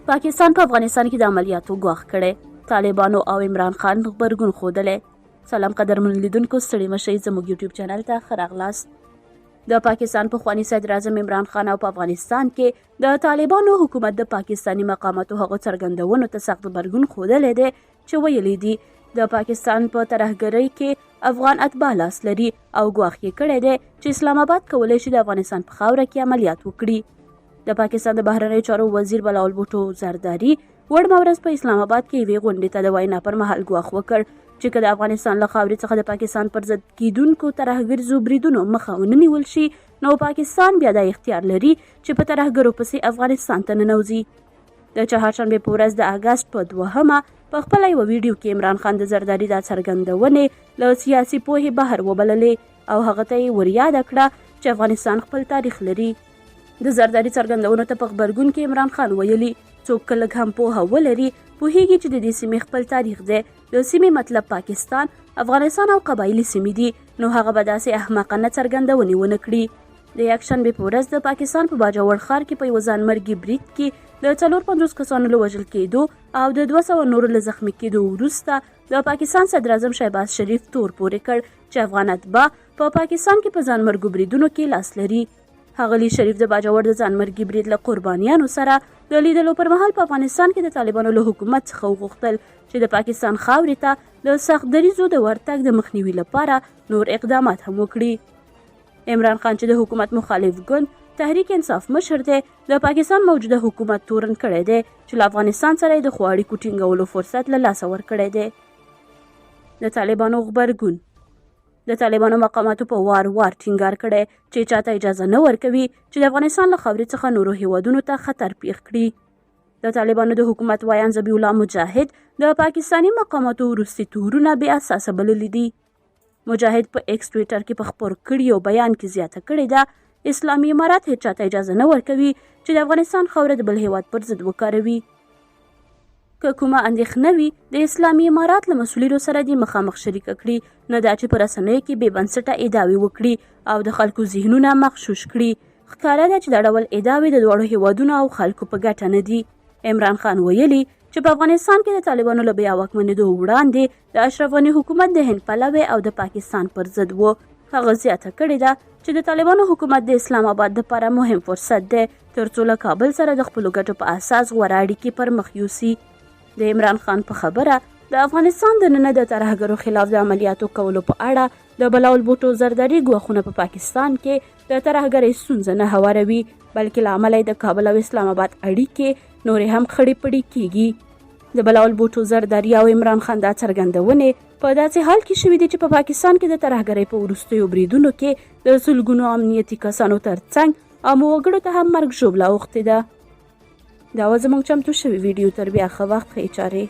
پاکستان په افغانستان کې د عملیاتو ګواښ کړی. طالبانو او عمران خان غبرګون ښودلی. سلام قدرمن لیدونکو، ستړي مشئ زموږ یوټیوب چینل ته ښه راغلاست. د پاکستان پخواني صدر اعظم عمران خان او په افغانستان کې د طالبانو حکومت د پاکستاني مقاماتو هغو څرګندونو ته سخت غبرګون ښودلی دی چې ویلي دي د پاکستان په ترهګرۍ کې افغان اتباع لاس لري او ګواښ یې کړی دی چې اسلام آباد کولی شي د افغانستان په خاوره کې عملیات وکړي. د پاکستان د بهرنیو چارو وزیر بلاول بوټو زرداري وړمه ورځ په اسلام آباد کې یوې غونډې ته د وینا پر مهال ګواښ وکړ چې که د افغانستان له خاورې څخه د پاکستان پر ضد کیدونکو ترهګرزو بریدونو مخه ونه نیول شي، نو پاکستان بیا دا اختیار لري چې په ترهګرو پسې افغانستان ته ننوځي. د چهارشنبې په ورځ د اګست په 2 په خپله یوه ویډیو کې عمران خان د زرداري دا څرګندونې له سیاسي پوهې بهر وبللې او هغه ته یې وریاده کړه چې افغانستان خپل تاریخ لري. د زرداري څرګندونو ته په غبرګون کې عمران خان ویلي څوک که لږ هم پوهه ولري پوهیږي چې د دې سیمې خپل تاریخ دی. د سیمې مطلب پاکستان، افغانستان او قبایلي سیمې دي، نو هغه به داسې احمقانه څرګندونې ونه کړي. د یکشنبې په ورځ د پاکستان په باجوړ ښار کې په یوه ځانمرګي برید کې د 54 کسانو له وژل کېدو او د 200 نورو له زخمي کېدو وروسته د پاکستان صدر اعظم شهباز شریف تور پورې کړ چې افغان اتباع په پاکستان کې په ځانمرګو بریدونو کې لاس لري. ښاغلي شریف د باجوړ د ځانمرګي برید له قربانیانو سره د لیدلو پر مهال په افغانستان کې د طالبانو له حکومت څخه وغوښتل چې د پاکستان خاورې ته د سخت دریځو د ورتګ د مخنیوي لپاره نور اقدامات هم وکړي. عمران خان چې د حکومت مخالف ګوند تحریک انصاف مشر دی، د پاکستان موجوده حکومت تورن کړی دی چې له افغانستان سره یې د ښو اړیکو ټینګولو فرصت له لاسه ورکړی دی. د طالبانو غبرګون. د طالبانو مقاماتو په وار ټینګار کړی چې چاته اجازه نه ورکوي چې د افغانستان له خاورې څخه نورو هیوادونو ته خطر پیښ کړي. د طالبانو د حکومت ویان ذبیح الله مجاهد د پاکستاني مقاماتو وروستي تورونه بې اساسه بللي دي. مجاهد په ایکس ټویټر کې په خپور کړي یو بیان کې زیاته کړې ده اسلامي امارات هیڅ چاته اجازه نه ورکوي چې د افغانستان خاوره د بل هیواد پر ضد وکاروي. که کومه اندېښنه وي د اسلامي امارات له مسؤلینو سره دې مخامخ شریکه کړي، نه دا چې په رسنیو کې بې بنسټه ادعاوې وکړي او د خلکو ذهنونه مغشوش کړي. ښکاره ده چې دا ډول ادعاوې د دواړو هیوادونو او خلکو په ګټه نه دي. عمران خان ویلي چې په افغانستان کې د طالبانو له بیا واکمنېدو وړاندې د اشرف غني حکومت د هند پلوی او د پاکستان پر ضد و. هغه زیاته کړې ده چې د طالبانو حکومت د اسلام آباد لپاره مهم فرصت دی ترڅو له کابل سره د خپلو ګټو په اساس غوره اړیکې پر مخ یوسي. د عمران خان په خبره د افغانستان دننه د ترهګرو خلاف د عملیاتو کولو په اړه د بلاول بوټو زرداري ګواښونه په پاکستان کې د ترهګرۍ ستونزه نه هواروي، بلکې له امله د کابل او اسلام آباد اړیکې نورې هم خړې پړې کیږي. د بلاول بوټو زرداري او عمران خان دا څرګندونې په داسې حال کې شوي دي چې په پاکستان کې د ترهګرۍ په وروستیو بریدونو کې د سلګونو امنیتي کسانو ترڅنګ عامو وګړو ته هم مرګ ژوبله اوښتې ده. دا وه زموږ چمتو شوې ویډیو. تر بیا ښه وخت، ښې چارې.